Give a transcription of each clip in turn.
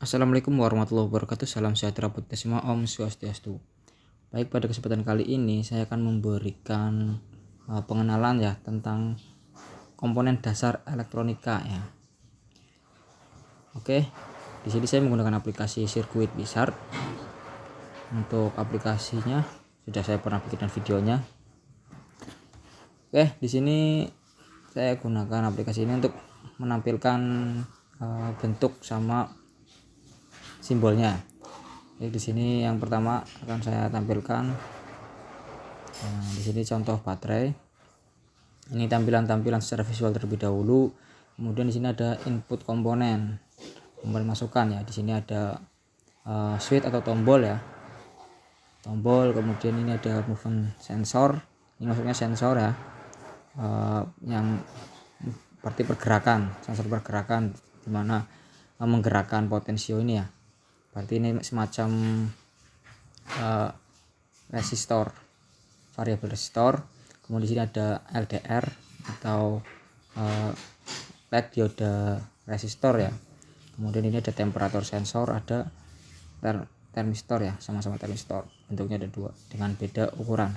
Assalamualaikum warahmatullahi wabarakatuh. Salam sejahtera buat kita semua. Om Swastiastu. Baik, pada kesempatan kali ini saya akan memberikan pengenalan ya tentang komponen dasar elektronika ya. Oke, di sini saya menggunakan aplikasi Circuit Wizard. Untuk aplikasinya sudah saya pernah bikin videonya. Oke, di sini saya gunakan aplikasi ini untuk menampilkan bentuk sama simbolnya. Jadi di sini yang pertama akan saya tampilkan. Di sini contoh baterai. Ini tampilan secara visual terlebih dahulu. Kemudian di sini ada input komponen masukan ya. Di sini ada switch atau tombol ya. Tombol, kemudian ini ada movement sensor. Ini maksudnya sensor ya. Yang berarti pergerakan, sensor pergerakan dimana menggerakkan potensio ini ya. Berarti ini semacam resistor, variabel resistor. Kemudian di sini ada LDR atau LED dioda resistor ya. Kemudian ini ada temperatur sensor, ada termistor ya, sama-sama termistor. Bentuknya ada dua dengan beda ukuran.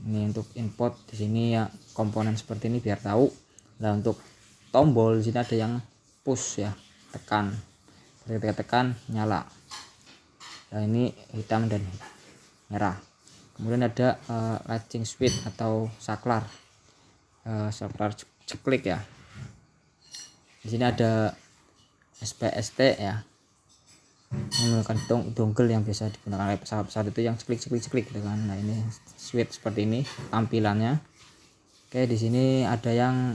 Ini untuk input, di sini ya komponen seperti ini biar tahu. Nah, untuk tombol di sini ada yang push ya, tekan. Ketika tekan nyala. Nah, ini hitam dan merah. Kemudian ada latching switch atau saklar, saklar ceklik ya. Di sini ada SPST ya, menggunakan dongle yang biasa digunakan oleh pesawat-pesawat itu yang ceklik gitu kan. Nah, ini switch seperti ini tampilannya. Oke, di sini ada yang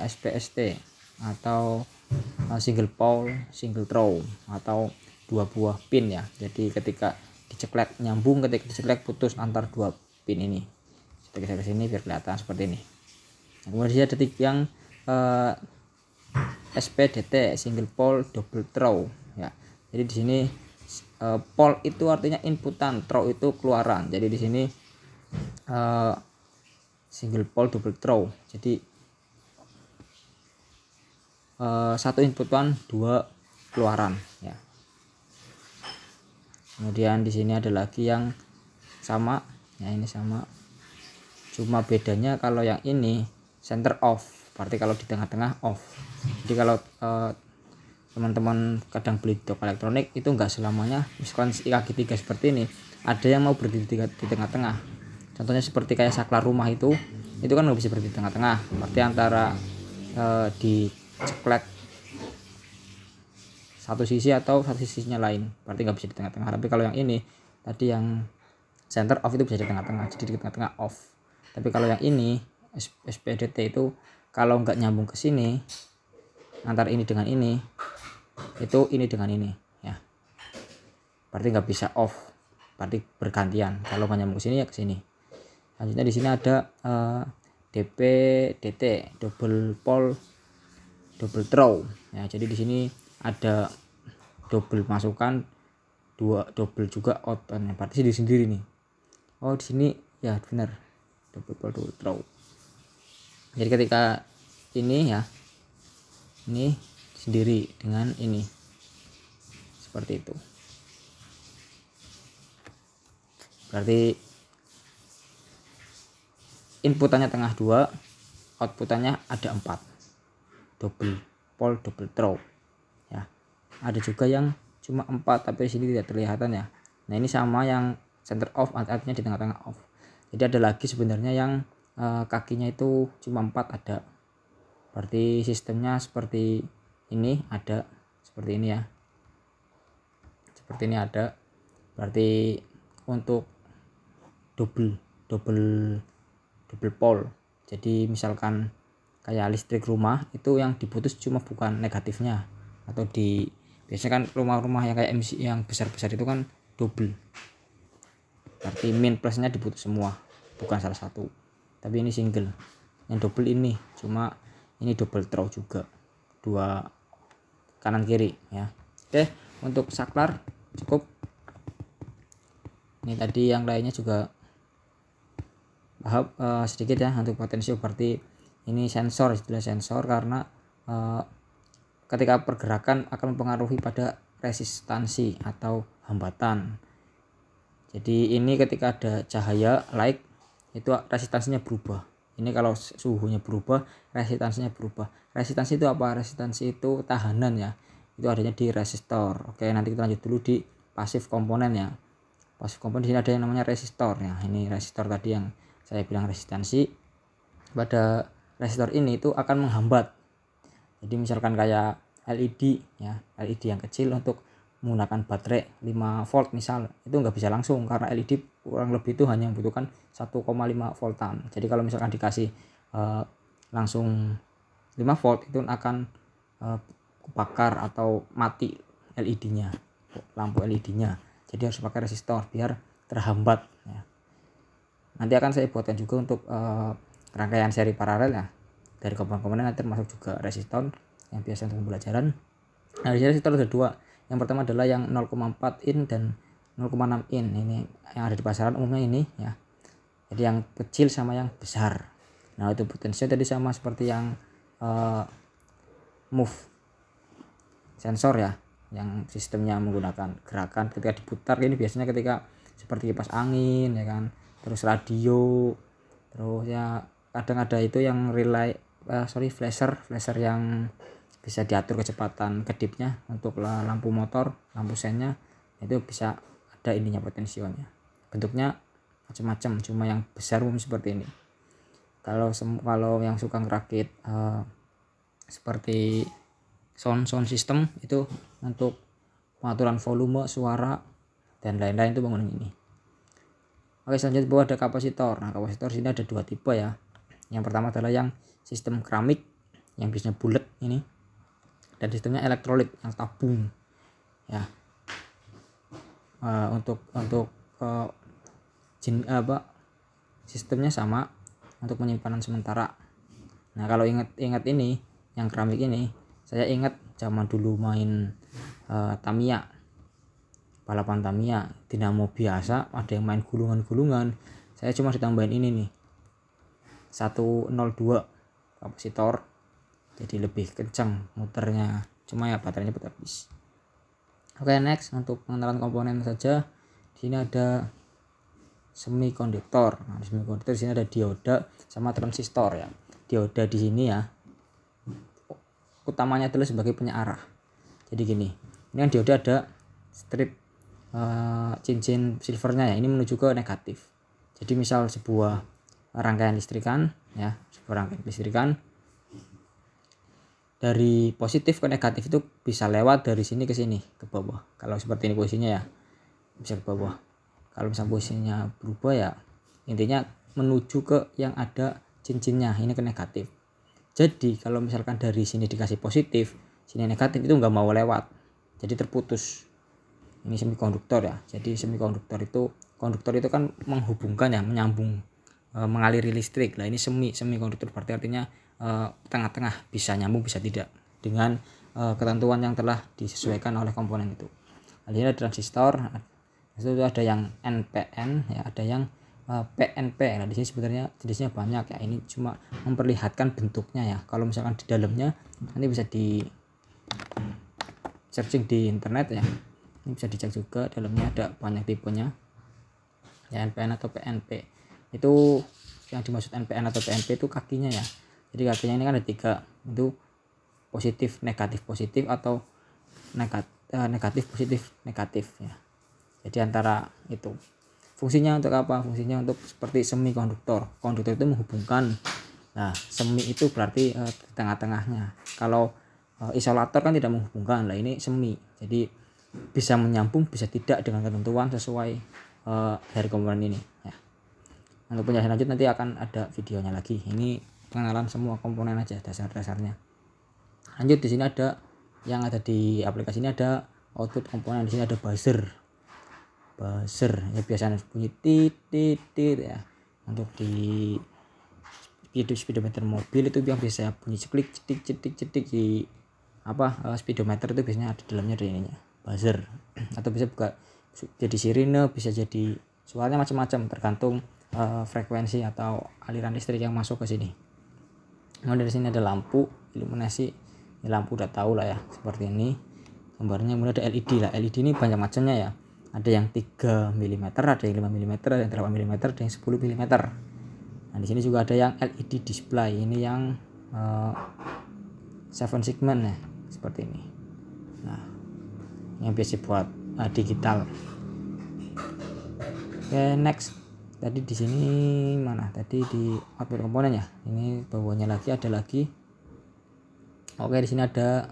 SPST atau single pole single throw atau dua buah pin ya. Jadi ketika diceklek nyambung, ketika diceklek putus antar dua pin ini. Kita ke sini biar kelihatan seperti ini. Kemudian ada tipe yang SPDT single pole double throw ya. Jadi di sini pole itu artinya inputan, throw itu keluaran. Jadi di sini single pole double throw. Jadi satu inputan dua keluaran ya. Kemudian di sini ada lagi yang sama ya, ini sama, cuma bedanya kalau yang ini center off, berarti kalau di tengah-tengah off. Jadi kalau teman-teman kadang beli toko elektronik itu enggak selamanya, misalkan kaki 3 seperti ini, ada yang mau berdiri di tengah-tengah. Contohnya seperti kayak saklar rumah itu kan nggak bisa berdiri di tengah-tengah, berarti antara diceklek satu sisi atau satu sisinya lain, berarti nggak bisa di tengah-tengah. Tapi kalau yang ini tadi yang center off itu bisa di tengah-tengah, jadi di tengah-tengah off. Tapi kalau yang ini SPDT itu kalau nggak nyambung ke sini antar ini dengan ini, itu ini dengan ini ya, berarti nggak bisa off, berarti bergantian. Kalau nggak nyambung ke sini ya ke sini. Selanjutnya di sini ada DPDT double pole double throw ya. Jadi di sini ada double masukan, dua double juga outputnya, berarti di sendiri nih. Oh, di sini ya benar, double pole double throw. Jadi ketika ini ya, ini sendiri dengan ini seperti itu, berarti inputannya tengah 2, outputannya ada 4, double pole double throw ya. Ada juga yang cuma 4 tapi di sini tidak terlihatan ya. Nah, ini sama yang center off, artinya di tengah-tengah off. Jadi ada lagi sebenarnya yang kakinya itu cuma 4 ada, berarti sistemnya seperti ini, ada seperti ini ya, seperti ini ada. Berarti untuk double pole. Jadi misalkan kayak listrik rumah itu yang diputus cuma bukan negatifnya, atau biasanya kan rumah-rumah yang kayak MC yang besar-besar itu kan double, berarti min plusnya diputus semua, bukan salah satu. Tapi ini single, yang double ini cuma ini double throw juga, dua kanan kiri ya. Oke, untuk saklar cukup. Ini tadi yang lainnya juga sedikit ya untuk potensio. Berarti ini sensor, istilah sensor karena ketika pergerakan akan mempengaruhi pada resistansi atau hambatan. Jadi ini ketika ada cahaya light itu resistansinya berubah. Ini kalau suhunya berubah, resistansinya berubah. Resistansi itu apa? Resistansi itu tahanan ya. Itu adanya di resistor. Oke, nanti kita lanjut dulu di pasif komponen ya. Pasif komponen di sini ada yang namanya resistor ya. Ini resistor tadi yang saya bilang resistansi. Pada resistor ini itu akan menghambat. Jadi misalkan kayak LED ya, LED yang kecil untuk menggunakan baterai 5 volt misal, itu nggak bisa langsung karena LED kurang lebih itu hanya membutuhkan 1,5 voltan. Jadi kalau misalkan dikasih langsung 5 volt itu akan kebakar atau mati LED-nya, lampu LED-nya. Jadi harus pakai resistor biar terhambat ya. Nanti akan saya buatkan juga untuk rangkaian seri paralel ya. Dari komponen-komponen nanti termasuk juga resistor yang biasa untuk pembelajaran. Nah, di sini resistor ada dua. Yang pertama adalah yang 0,4 in dan 0,6 in. Ini yang ada di pasaran umumnya ini ya. Jadi yang kecil sama yang besar. Nah, itu potensial tadi sama seperti yang move sensor ya, yang sistemnya menggunakan gerakan ketika diputar. Ini biasanya ketika seperti kipas angin ya kan, terus radio, terus ya kadang ada itu yang relay flasher yang bisa diatur kecepatan kedipnya untuk lampu motor, lampu sennya, itu bisa ada ininya potensionya. Bentuknya macam-macam, cuma yang besar umum seperti ini. Kalau yang suka ngerakit seperti sound system itu untuk pengaturan volume, suara dan lain-lain itu bangunan ini. Oke, selanjutnya bawah ada kapasitor. Nah, kapasitor sini ada dua tipe ya. Yang pertama adalah yang sistem keramik yang biasanya bulat ini, dan sistemnya elektrolit yang tabung ya. Untuk sistemnya sama untuk penyimpanan sementara. Nah, kalau ingat ini yang keramik ini, saya ingat zaman dulu main Tamiya, balapan Tamiya, dinamo biasa, ada yang main gulungan-gulungan. Saya cuma ditambahin ini nih 102 kapasitor, jadi lebih kencang muternya, cuma ya baterainya cepat habis. Oke, next untuk pengenalan komponen saja. Di sini ada semikonduktor. Nah, semikonduktor di sini ada dioda sama transistor ya. Dioda di sini ya utamanya adalah sebagai penyearah. Jadi gini, ini kan dioda ada strip cincin silvernya ya, ini menuju ke negatif. Jadi misal sebuah rangkaian listrikan ya, dari positif ke negatif itu bisa lewat dari sini ke sini ke bawah. Kalau seperti ini posisinya ya bisa ke bawah. Kalau misalnya posisinya berubah ya intinya menuju ke yang ada cincinnya, ini ke negatif. Jadi kalau misalkan dari sini dikasih positif, sini negatif, itu nggak mau lewat, jadi terputus. Ini semikonduktor ya. Jadi semikonduktor itu, konduktor itu kan menghubungkan ya, menyambung, mengaliri listrik. Nah, ini semikonduktor berarti artinya tengah-tengah, bisa nyambung bisa tidak dengan ketentuan yang telah disesuaikan oleh komponen itu. Nah, ini ada transistor, itu ada yang NPN ya, ada yang PNP. Nah, di sini sebenarnya jenisnya banyak ya. Ini cuma memperlihatkan bentuknya ya. Kalau misalkan di dalamnya nanti bisa di searching di internet ya. Ini bisa dicek juga, dalamnya ada banyak tipenya. Ya, NPN atau PNP. Itu yang dimaksud NPN atau PNP itu kakinya ya. Jadi kakinya ini kan ada 3. Itu positif, negatif, positif atau negatif, positif, negatif ya. Jadi antara itu. Fungsinya untuk apa? Fungsinya untuk seperti semikonduktor. Konduktor itu menghubungkan. Nah, semi itu berarti tengah-tengahnya. Kalau isolator kan tidak menghubungkan. Lah, ini semi. Jadi bisa menyambung, bisa tidak dengan ketentuan sesuai dari komponen ini ya. Untuk penjelasan lanjut nanti akan ada videonya lagi. Ini pengenalan semua komponen aja, dasar-dasarnya. Lanjut, di sini ada yang ada di aplikasi ini ada output komponen. Di sini ada buzzer ya, biasanya bunyi tit ya. Untuk di speedometer mobil itu yang biasa bunyi cetik di speedometer itu biasanya ada dalamnya ada ininya, buzzer. Atau bisa buka jadi sirine, bisa jadi suaranya macam-macam tergantung frekuensi atau aliran listrik yang masuk ke sini. Nah, dari sini ada lampu iluminasi Ini lampu udah tahu lah ya, seperti ini gambarnya. Kemudian ada LED lah. LED ini banyak macamnya ya, ada yang 3 mm, ada yang 5 mm, ada yang 8 mm, ada yang 10 mm. Nah di sini juga ada yang LED display, ini yang 7 segment ya, seperti ini. Nah yang biasa buat digital. Oke, next. Tadi di sini mana? Tadi di output komponen ya. Ini bawahnya lagi ada lagi. Oke, di sini ada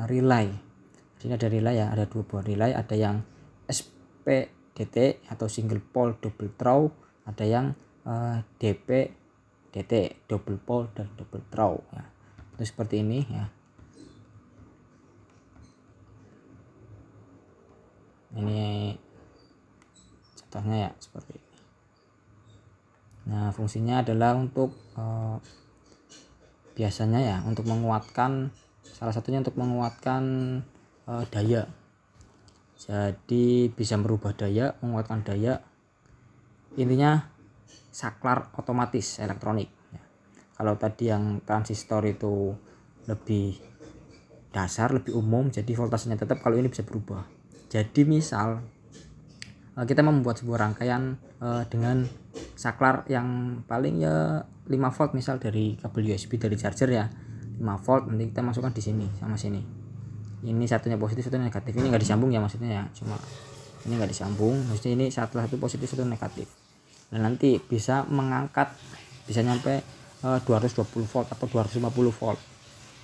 relay. Di sini ada relay ya, ada 2 buah relay, ada yang SPDT atau single pole double throw, ada yang DPDT double pole dan double throw ya. Itu seperti ini ya. Ini contohnya ya, seperti ini. Nah fungsinya adalah untuk biasanya ya untuk menguatkan, salah satunya untuk menguatkan daya. Jadi bisa merubah daya, menguatkan daya, intinya saklar otomatis elektronik ya. Kalau tadi yang transistor itu lebih dasar, lebih umum, jadi voltasenya tetap. Kalau ini bisa berubah. Jadi misal kita membuat sebuah rangkaian dengan saklar yang paling ya 5 volt, misal dari kabel USB dari charger ya 5 volt, nanti kita masukkan di sini sama sini. Ini satunya positif, satunya negatif. Ini enggak disambung ya maksudnya ya, cuma ini enggak disambung, maksudnya ini satu positif, satu negatif. Nah nanti bisa mengangkat, bisa nyampe 220 volt atau 250 volt.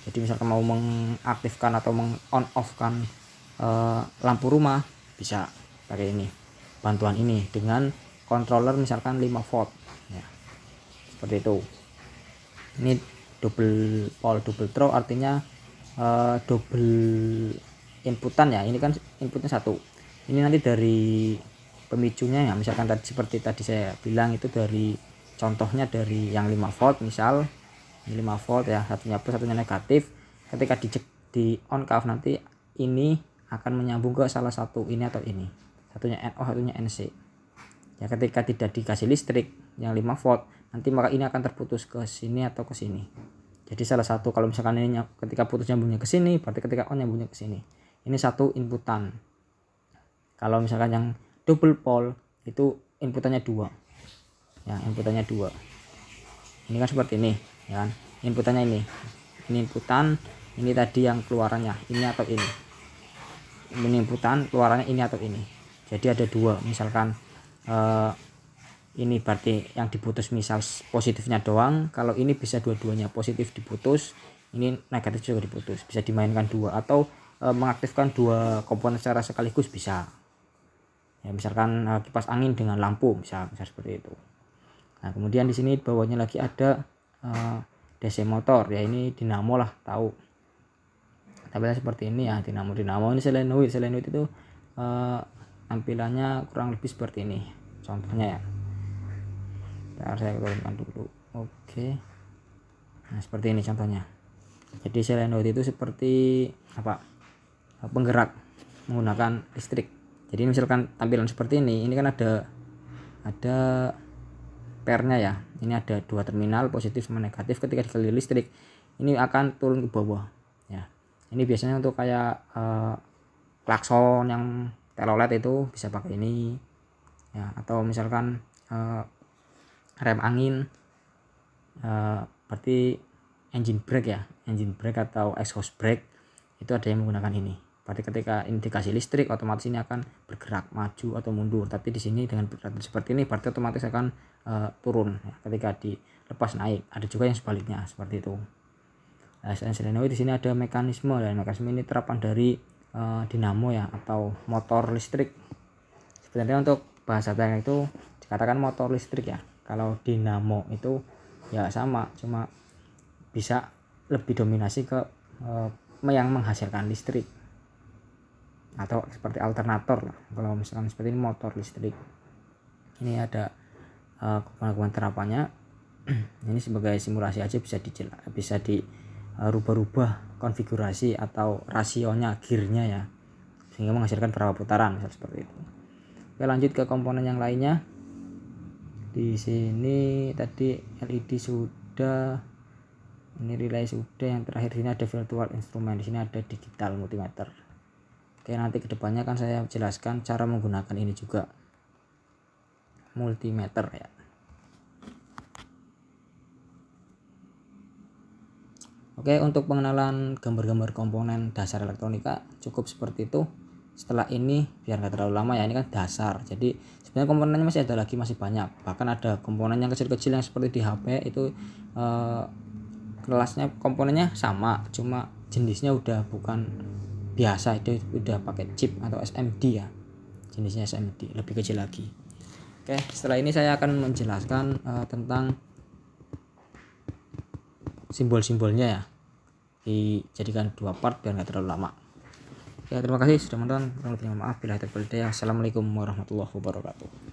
Jadi misalkan mau mengaktifkan atau meng-on off kan lampu rumah, bisa pakai ini, bantuan ini dengan controller misalkan 5 volt ya, seperti itu. Ini double pole double throw, artinya double inputan ya. Ini kan inputnya satu, ini nanti dari pemicunya ya, misalkan tadi seperti tadi saya bilang itu dari contohnya dari yang 5 volt, misal ini 5 volt ya, satunya plus satunya negatif. Ketika di on off nanti ini akan menyambung ke salah satu ini atau ini, satunya NO satunya NC ya. Ketika tidak dikasih listrik yang 5 volt nanti, maka ini akan terputus ke sini atau ke sini. Jadi salah satu, kalau misalkan ini ketika putus nyambungnya ke sini, berarti ketika on nyambungnya ke sini. Ini satu inputan. Kalau misalkan yang double pole itu inputannya 2 ya, inputannya 2. Ini kan seperti ini ya kan, inputannya ini inputan, ini tadi yang keluarannya ini atau ini inputan, keluarannya ini atau ini. Jadi ada 2, misalkan ini berarti yang diputus misal positifnya doang. Kalau ini bisa dua-duanya, positif diputus, ini negatif juga diputus, bisa dimainkan 2 atau mengaktifkan 2 komponen secara sekaligus bisa ya, misalkan kipas angin dengan lampu bisa seperti itu. Nah kemudian di sini bawahnya lagi ada DC motor ya, ini dinamo lah, tahu tampilannya seperti ini ya, dinamo ini solenoid itu tampilannya kurang lebih seperti ini contohnya ya. Bentar, saya turunkan dulu. Oke, nah seperti ini contohnya. Jadi solenoid itu seperti apa, penggerak menggunakan listrik. Jadi misalkan tampilan seperti ini kan ada pairnya ya, ini ada 2 terminal positif sama negatif. Ketika dikali listrik ini akan turun ke bawah ya. Ini biasanya untuk kayak klakson yang telolet itu bisa pakai ini ya, atau misalkan rem angin, berarti engine brake ya, engine brake atau exhaust brake itu ada yang menggunakan ini. Berarti ketika ini dikasih listrik otomatis ini akan bergerak maju atau mundur. Tapi di sini dengan berat seperti ini berarti otomatis akan turun ya, ketika dilepas naik. Ada juga yang sebaliknya seperti itu. Nah, solenoid di sini ada mekanisme, dan mekanisme ini terapan dari dinamo ya atau motor listrik. Sebenarnya untuk bahasa teknik itu dikatakan motor listrik ya. Kalau dinamo itu ya sama, cuma bisa lebih dominasi ke yang menghasilkan listrik atau seperti alternator lah. Kalau misalkan seperti ini motor listrik, ini ada komponen terapannya. Ini sebagai simulasi aja, bisa dirubah-rubah konfigurasi atau rasionya gearnya ya, sehingga menghasilkan berapa putaran misal seperti itu. Oke, lanjut ke komponen yang lainnya. Di sini tadi LED sudah, Ini relay sudah. Yang terakhir sini ada virtual instrument, di sini ada digital multimeter. Oke, nanti kedepannya kan saya jelaskan cara menggunakan ini juga, multimeter ya. Oke, untuk pengenalan gambar-gambar komponen dasar elektronika cukup seperti itu. Setelah ini biar nggak terlalu lama ya, ini kan dasar, jadi sebenarnya komponennya masih ada lagi, masih banyak, bahkan ada komponen yang kecil-kecil yang seperti di HP itu kelasnya komponennya sama, cuma jenisnya udah bukan biasa, itu udah pakai chip atau SMD ya, jenisnya SMD, lebih kecil lagi. Oke, setelah ini saya akan menjelaskan tentang simbol-simbolnya ya, dijadikan 2 part biar nggak terlalu lama. Ya, terima kasih sudah menonton. Kurang lebihnya maaf. Bila terlalu. Assalamualaikum warahmatullahi wabarakatuh.